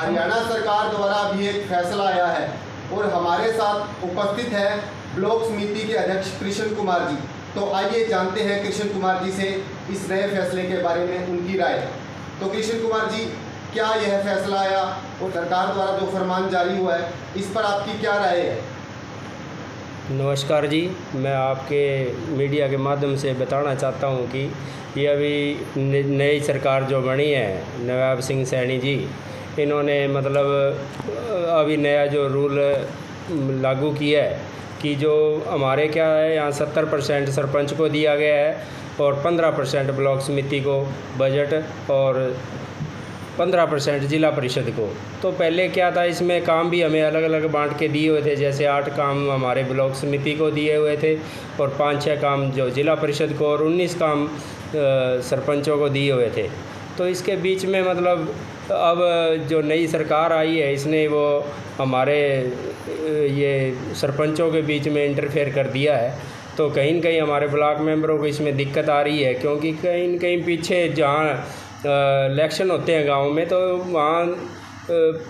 हरियाणा सरकार द्वारा भी एक फैसला आया है और हमारे साथ उपस्थित है ब्लॉक समिति के अध्यक्ष कृष्ण कुमार जी। तो आइए जानते हैं कृष्ण कुमार जी से इस नए फैसले के बारे में उनकी राय। तो कृष्ण कुमार जी, क्या यह फैसला आया और सरकार द्वारा जो फरमान जारी हुआ है इस पर आपकी क्या राय है? नमस्कार जी, मैं आपके मीडिया के माध्यम से बताना चाहता हूं कि ये अभी नई सरकार जो बनी है नवाब सिंह सैनी जी, इन्होंने मतलब अभी नया जो रूल लागू किया है कि जो हमारे क्या है यहाँ 70% सरपंच को दिया गया है और 15% ब्लॉक समिति को बजट और 15% जिला परिषद को। तो पहले क्या था, इसमें काम भी हमें अलग अलग बांट के दिए हुए थे। जैसे 8 काम हमारे ब्लॉक समिति को दिए हुए थे और 5-6 काम जो जिला परिषद को और 19 काम सरपंचों को दिए हुए थे। तो इसके बीच में मतलब अब जो नई सरकार आई है इसने वो हमारे ये सरपंचों के बीच में इंटरफेयर कर दिया है। तो कहीं न कहीं हमारे ब्लॉक मेंबरों को इसमें दिक्कत आ रही है, क्योंकि कहीं न कहीं पीछे जहाँ इलेक्शन होते हैं गांव में, तो वहाँ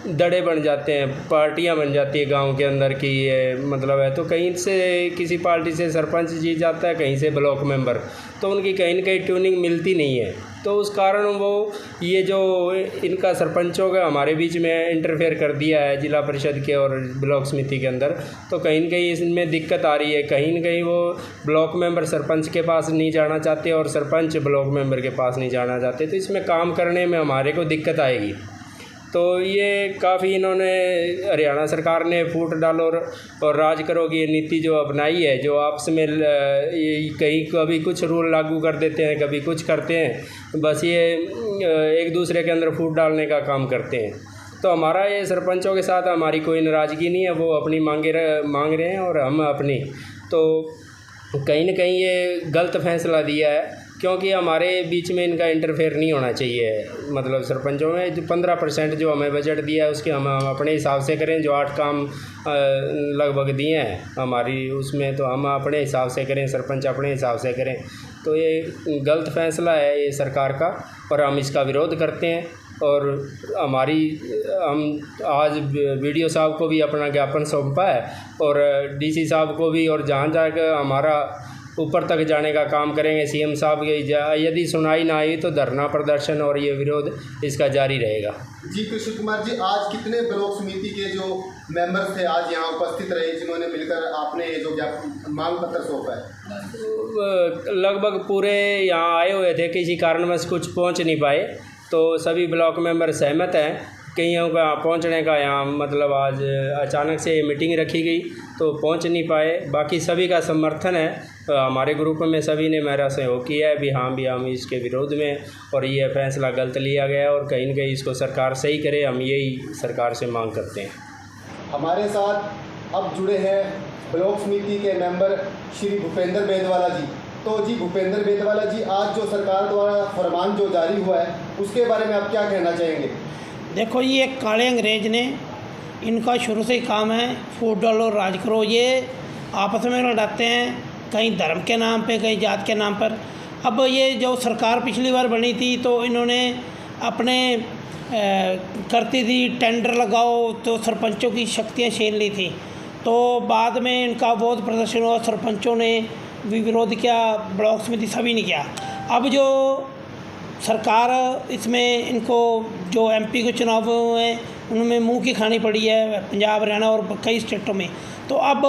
दड़े बन जाते हैं, पार्टियां बन जाती है गांव के अंदर की ये मतलब है। तो कहीं से किसी पार्टी से सरपंच जीत जाता है, कहीं से ब्लॉक मेंबर, तो उनकी कहीं न कहीं ट्यूनिंग मिलती नहीं है। तो उस कारण वो ये जो इनका सरपंचों का हमारे बीच में इंटरफेयर कर दिया है जिला परिषद के और ब्लॉक समिति के अंदर, तो कहीं न कहीं इसमें दिक्कत आ रही है। कहीं न कहीं वो ब्लॉक मेंबर सरपंच के पास नहीं जाना चाहते और सरपंच ब्लॉक मेंबर के पास नहीं जाना चाहते, तो इसमें काम करने में हमारे को दिक्कत आएगी। तो ये काफ़ी इन्होंने हरियाणा सरकार ने फूट डालो और राज करोगी ये नीति जो अपनाई है, जो आपस में कहीं कभी कुछ रूल लागू कर देते हैं, कभी कुछ करते हैं, बस ये एक दूसरे के अंदर फूट डालने का काम करते हैं। तो हमारा ये सरपंचों के साथ हमारी कोई नाराज़गी नहीं है, वो अपनी मांग रहे हैं और हम अपनी। तो कहीं न कहीं ये गलत फैसला दिया है, क्योंकि हमारे बीच में इनका इंटरफेयर नहीं होना चाहिए। मतलब सरपंचों में जो 15% जो हमें बजट दिया है उसके हम अपने हिसाब से करें। जो 8 काम लगभग दिए हैं हमारी उसमें, तो हम अपने हिसाब से करें, सरपंच अपने हिसाब से करें। तो ये गलत फैसला है ये सरकार का और हम इसका विरोध करते हैं। और हम आज वीडियो साहब को भी अपना ज्ञापन सौंपा है और डीसी साहब को भी, और जहाँ जाकर हमारा ऊपर तक जाने का काम करेंगे। सीएम साहब के यदि सुनाई ना आई तो धरना प्रदर्शन और ये विरोध इसका जारी रहेगा। जी कृष्ण कुमार जी, आज कितने ब्लॉक समिति के जो मेंबर थे आज यहाँ उपस्थित रहे जिन्होंने मिलकर आपने जो मांग पत्र सौंपा है? लगभग पूरे यहाँ आए हुए थे, किसी कारणवश कुछ पहुँच नहीं पाए, तो सभी ब्लॉक मेंबर सहमत हैं। कईयों का पहुंचने का यहाँ मतलब आज अचानक से मीटिंग रखी गई तो पहुंच नहीं पाए। बाकी सभी का समर्थन है, हमारे ग्रुप में सभी ने मेरा सहयोग किया है भी हम इसके विरोध में, और ये फैसला गलत लिया गया और कहीं न कहीं इसको सरकार सही करे, हम यही सरकार से मांग करते हैं। हमारे साथ अब जुड़े हैं ब्लॉक समिति के मेंबर श्री भूपेंद्र बेदवाला जी। तो जी भूपेंद्र बेदवाला जी, आज जो सरकार द्वारा फरमान जो जारी हुआ है उसके बारे में आप क्या कहना चाहेंगे? देखो, ये काले अंग्रेज ने, इनका शुरू से ही काम है फूट डालो राज करो। ये आपस में लड़ाते हैं, कहीं धर्म के नाम पे, कहीं जात के नाम पर। अब ये जो सरकार पिछली बार बनी थी तो इन्होंने अपने करती थी टेंडर लगाओ, तो सरपंचों की शक्तियाँ छीन ली थी। तो बाद में इनका बहुत प्रदर्शन हुआ, सरपंचों ने भी विरोध किया, ब्लॉक समिति सभी ने किया। अब जो सरकार इसमें इनको जो एमपी के चुनाव हुए हैं उनमें मुंह की खानी पड़ी है, पंजाब, हरियाणा और कई स्टेटों में। तो अब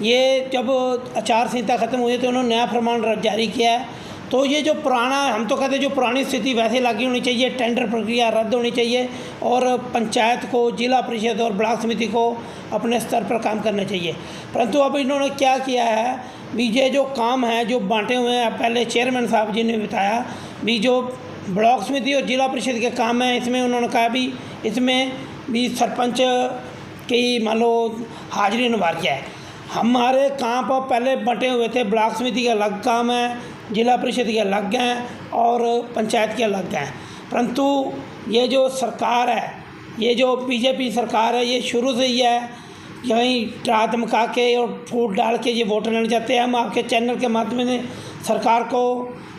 ये जब आचार संहिता ख़त्म हुई तो उन्होंने नया फरमान जारी किया है। तो ये जो पुराना, हम तो कहते हैं जो पुरानी स्थिति वैसे लागू होनी चाहिए, टेंडर प्रक्रिया रद्द होनी चाहिए और पंचायत को, जिला परिषद और ब्लॉक समिति को अपने स्तर पर काम करना चाहिए। परंतु अब इन्होंने क्या किया है, भी ये जो काम है जो बांटे हुए हैं, पहले चेयरमैन साहब जी ने बताया भी जो ब्लॉक समिति और जिला परिषद के काम हैं, इसमें उन्होंने कहा भी इसमें भी सरपंच की मान लो हाजिरी अनिवार्य है। हमारे काम पर पहले बंटे हुए थे, ब्लॉक समिति के अलग काम है, जिला परिषद के अलग हैं और पंचायत के अलग हैं। परंतु ये जो सरकार है, ये जो बीजेपी सरकार है, ये शुरू से ही है यहीं डरा धमका के और फूट डाल के ये वोट लेना चाहते हैं। हम आपके चैनल के माध्यम से सरकार को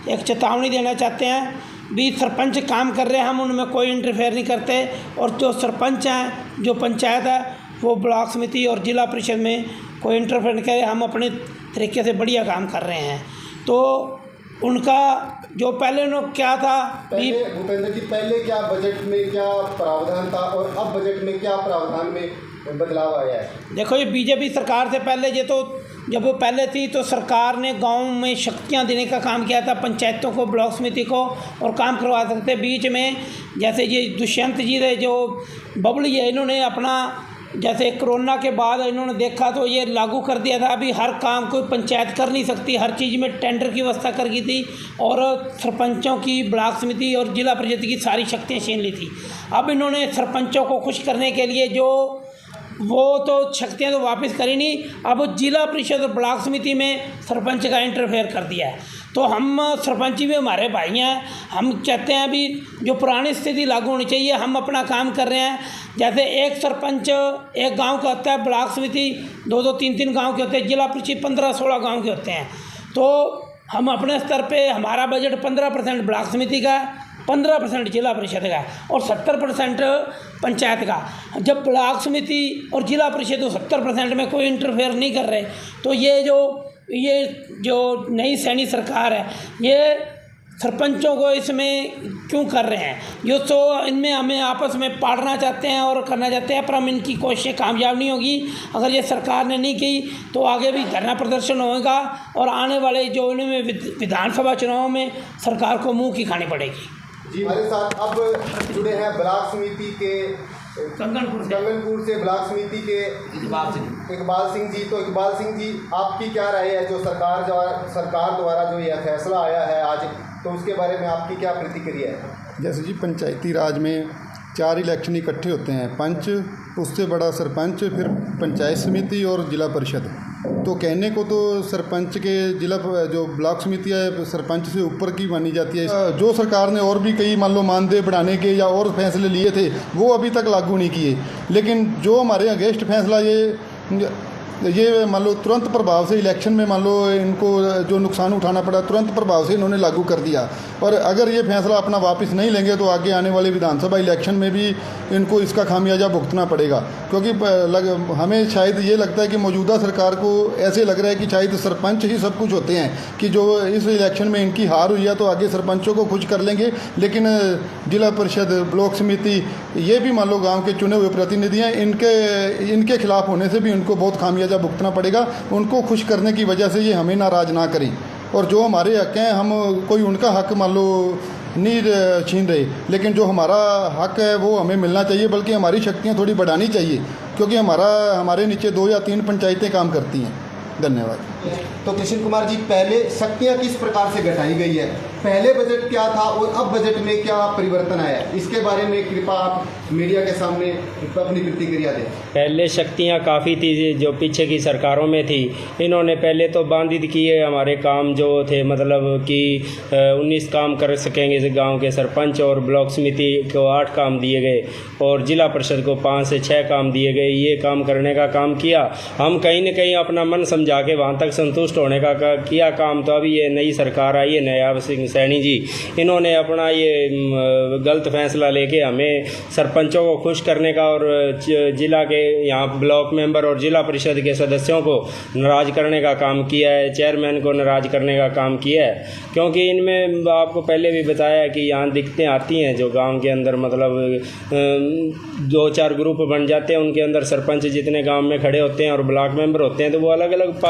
एक चेतावनी देना चाहते हैं भी सरपंच काम कर रहे हैं, हम उनमें कोई इंटरफेयर नहीं करते। और जो सरपंच हैं, जो पंचायत है, वो ब्लॉक समिति और ज़िला परिषद में कोई इंटरफेयर नहीं करे, हम अपने तरीके से बढ़िया काम कर रहे हैं। तो उनका जो पहले उन्होंने क्या था, पहले भूपेंद्र जी, पहले क्या बजट में क्या प्रावधान था और अब बजट में क्या प्रावधान में बदलाव आया है? देखो, ये बीजेपी सरकार से पहले, ये तो जब वो पहले थी तो सरकार ने गांव में शक्तियां देने का काम किया था, पंचायतों को, ब्लॉक समिति को, और काम करवा सकते। बीच में जैसे ये दुष्यंत जी रहे, जो बबली है, इन्होंने अपना, जैसे कोरोना के बाद इन्होंने देखा तो ये लागू कर दिया था। अभी हर काम कोई पंचायत कर नहीं सकती, हर चीज़ में टेंडर की व्यवस्था कर दी थी और सरपंचों की, ब्लॉक समिति और जिला परिषद की सारी शक्तियाँ छीन ली थी। अब इन्होंने सरपंचों को खुश करने के लिए जो वो तो शक्तियाँ तो वापस करी नहीं, अब जिला परिषद और ब्लॉक समिति में सरपंच का इंटरफेयर कर दिया है। तो हम सरपंच भी हमारे भाई हैं, हम चाहते हैं अभी जो पुरानी स्थिति लागू होनी चाहिए। हम अपना काम कर रहे हैं, जैसे एक सरपंच एक गांव का होता है, ब्लॉक समिति 2-2, 3-3 गांव के होते हैं, जिला परिषद 15-16 गांव के होते हैं। तो हम अपने स्तर पे, हमारा बजट 15% ब्लॉक समिति का, 15% जिला परिषद का और 70% पंचायत का। जब ब्लॉक समिति और जिला परिषद 70% में कोई इंटरफेयर नहीं कर रहे, तो ये जो नई सैनी सरकार है, ये सरपंचों को इसमें क्यों कर रहे हैं? जो तो इनमें हमें आपस में पाड़ना चाहते हैं और करना चाहते हैं, पर हम इनकी कोशिशें कामयाब नहीं होगी। अगर ये सरकार ने नहीं की तो आगे भी धरना प्रदर्शन होगा और आने वाले जो इनमें विधानसभा चुनाव में सरकार को मुँह की खानी पड़ेगी। जी, हमारे साथ अब जुड़े हैं ब्लॉक समिति के कंगनपुर से ब्लॉक समिति के इकबाल सिंह जी। तो इकबाल सिंह जी, आपकी क्या राय है जो सरकार द्वारा जो यह फैसला आया है आज, तो उसके बारे में आपकी क्या प्रतिक्रिया है? जैसे जी, पंचायती राज में 4 इलेक्शन इकट्ठे होते हैं, पंच, उससे बड़ा सरपंच, फिर पंचायत समिति और जिला परिषद। तो कहने को तो सरपंच के जो ब्लॉक समिति है सरपंच से ऊपर की मानी जाती है। जो सरकार ने और भी कई मान लो मानदेय बढ़ाने के या और फैसले लिए थे, वो अभी तक लागू नहीं किए। लेकिन जो हमारे अगेंस्ट फैसला ये मान लो तुरंत प्रभाव से इलेक्शन में मान लो इनको जो नुकसान उठाना पड़ा, तुरंत प्रभाव से इन्होंने लागू कर दिया। और अगर ये फैसला अपना वापस नहीं लेंगे तो आगे आने वाले विधानसभा इलेक्शन में भी इनको इसका खामियाजा भुगतना पड़ेगा। क्योंकि हमें शायद ये लगता है कि मौजूदा सरकार को ऐसे लग रहा है कि शायद सरपंच ही सब कुछ होते हैं, कि जो इस इलेक्शन में इनकी हार हुई है तो आगे सरपंचों को खुश कर लेंगे। लेकिन जिला परिषद, ब्लॉक समिति, ये भी मान लो गाँव के चुने हुए प्रतिनिधि हैं, इनके खिलाफ होने से भी उनको बहुत खामियाजा भुगतना पड़ेगा। उनको खुश करने की वजह से ये हमें नाराज़ ना करें, और जो हमारे हक हैं, हम कोई उनका हक मान लो नहीं छीन रहे, लेकिन जो हमारा हक है वो हमें मिलना चाहिए, बल्कि हमारी शक्तियाँ थोड़ी बढ़ानी चाहिए, क्योंकि हमारे नीचे 2 या 3 पंचायतें काम करती हैं। धन्यवाद। तो कृष्ण कुमार जी, पहले शक्तियाँ किस प्रकार से घटाई गई है, पहले बजट क्या था और अब बजट में क्या परिवर्तन आया, इसके बारे में कृपया आप मीडिया के सामने अपनी प्रतिक्रिया दें। पहले शक्तियाँ काफ़ी थी जो पीछे की सरकारों में थी। इन्होंने पहले तो बांधित किए हमारे काम जो थे, मतलब कि 19 काम कर सकेंगे इस गाँव के सरपंच, और ब्लॉक समिति को 8 काम दिए गए और जिला परिषद को 5 से 6 काम दिए गए। ये काम करने का काम किया। हम कहीं न कहीं अपना मन समझा के वहाँ तक संतुष्ट होने का किया काम। तो अभी ये नई सरकार आई है, नवाब सिंह सैनी जी, इन्होंने अपना ये गलत फैसला लेके हमें सरपंचों को खुश करने का और जिला के यहाँ ब्लॉक मेंबर और जिला परिषद के सदस्यों को नाराज़ करने का काम किया है, चेयरमैन को नाराज़ करने का काम किया है। क्योंकि इनमें आपको पहले भी बताया कि यहाँ दिक्कतें आती हैं जो गांव के अंदर, मतलब 2-4 ग्रुप बन जाते हैं, उनके अंदर सरपंच जितने गांव में खड़े होते हैं और ब्लॉक मेंबर होते हैं, तो वो अलग अलग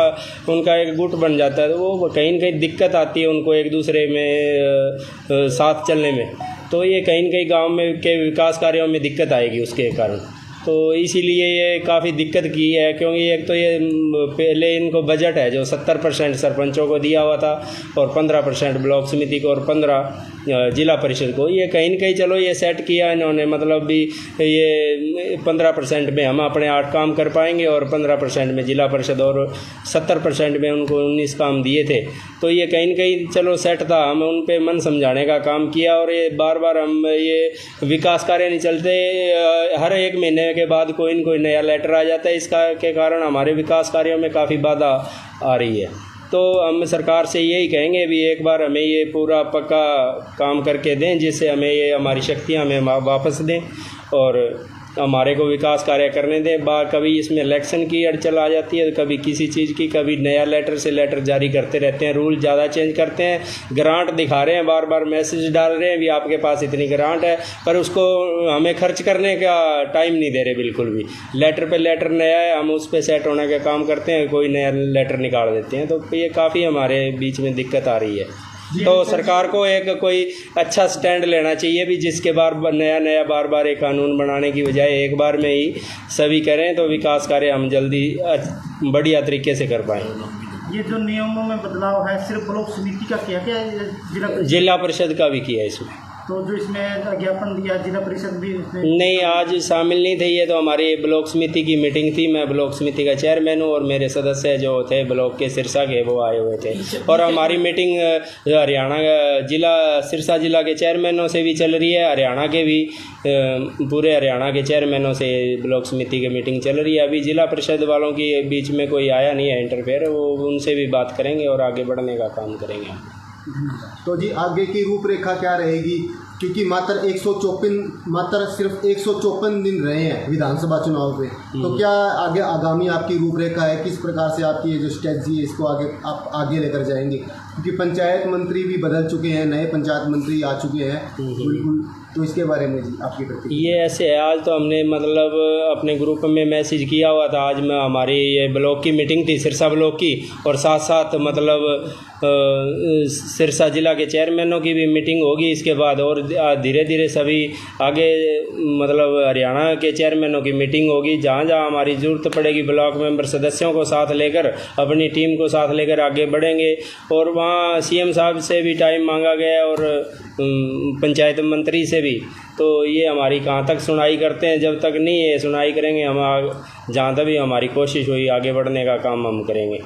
उनका एक गुट बन जाता है। तो वो कहीं न कहीं दिक्कत आती है उनको एक दूसरे में साथ चलने में। तो ये कहीं न कहीं गांव में के विकास कार्यों में दिक्कत आएगी उसके कारण। तो इसीलिए ये काफ़ी दिक्कत की है, क्योंकि एक तो ये पहले इनको बजट है जो 70% सरपंचों को दिया हुआ था और 15% ब्लॉक समिति को और 15 जिला परिषद को। ये कहीं न कहीं चलो ये सेट किया इन्होंने, मतलब भी ये 15% में हम अपने 8 काम कर पाएंगे और 15% में जिला परिषद, और 70% में उनको 19 काम दिए थे। तो ये कहीं न कहीं चलो सेट था, हम उन पे मन समझाने का काम किया। और ये बार बार हम ये विकास कार्य नहीं चलते, हर 1 महीने के बाद कोई न कोई नया लेटर आ जाता है। इसका के कारण हमारे विकास कार्यों में काफ़ी बाधा आ रही है। तो हम सरकार से यही कहेंगे भी एक बार हमें ये पूरा पक्का काम करके दें, जिससे हमें ये हमारी शक्तियाँ हमें वापस दें और हमारे को विकास कार्य करने दें। कभी इसमें इलेक्शन की अड़चन आ जाती है, कभी किसी चीज़ की, कभी नया लेटर से लेटर जारी करते रहते हैं, रूल ज़्यादा चेंज करते हैं, ग्रांट दिखा रहे हैं, बार बार मैसेज डाल रहे हैं भी आपके पास इतनी ग्रांट है, पर उसको हमें खर्च करने का टाइम नहीं दे रहे बिल्कुल भी। लेटर पे लेटर नया है, हम उस पर सेट होने का काम करते हैं, कोई नया लेटर निकाल देते हैं, तो ये काफ़ी हमारे बीच में दिक्कत आ रही है। तो सरकार को एक कोई अच्छा स्टैंड लेना चाहिए भी, जिसके नया बार बार एक कानून बनाने की बजाय एक बार में ही सभी करें, तो विकास कार्य हम जल्दी बढ़िया तरीके से कर पाएँ। ये जो नियमों में बदलाव है सिर्फ ब्लॉक समिति का किया क्या जिला परिषद का भी किया इसमें? तो जो इसमें ज्ञापन दिया जिला परिषद भी नहीं, आज शामिल नहीं थे ये, तो हमारी ब्लॉक समिति की मीटिंग थी, मैं ब्लॉक समिति का चेयरमैन हूँ और मेरे सदस्य जो थे ब्लॉक के सिरसा के वो आए हुए थे। और हमारी मीटिंग हरियाणा जिला सिरसा जिला के चेयरमैनों से भी चल रही है, हरियाणा के भी पूरे हरियाणा के चेयरमैनों से ब्लॉक समिति की मीटिंग चल रही है। अभी जिला परिषद वालों की बीच में कोई आया नहीं है इंटरफेयर, वो उनसे भी बात करेंगे और आगे बढ़ने का काम करेंगे। तो जी आगे की रूपरेखा क्या रहेगी, क्योंकि मात्र सिर्फ 154 दिन रहे हैं विधानसभा चुनाव पे, तो क्या आगे आगामी आपकी रूपरेखा है, किस प्रकार से आपकी ये जो स्ट्रेटजी है इसको आप आगे लेकर जाएंगे, क्योंकि पंचायत मंत्री भी बदल चुके हैं, नए पंचायत मंत्री आ चुके हैं बिल्कुल, तो इसके बारे में जी आपकी प्रतिक्रिया? ये ऐसे है, आज तो हमने मतलब अपने ग्रुप में मैसेज किया हुआ था, आज मैं हमारी ये ब्लॉक की मीटिंग थी सिरसा ब्लॉक की, और साथ साथ मतलब सिरसा जिला के चेयरमैनों की भी मीटिंग होगी इसके बाद, और धीरे धीरे सभी आगे मतलब हरियाणा के चेयरमैनों की मीटिंग होगी, जहाँ जहाँ हमारी ज़रूरत पड़ेगी ब्लॉक मेंबर सदस्यों को साथ लेकर, अपनी टीम को साथ लेकर आगे बढ़ेंगे। और वहाँ सीएम साहब से भी टाइम मांगा गया और पंचायत मंत्री से भी, तो ये हमारी कहाँ तक सुनाई करते हैं, जब तक नहीं ये सुनाई करेंगे हम जहाँ तक भी हमारी कोशिश हुई आगे बढ़ने का काम हम करेंगे।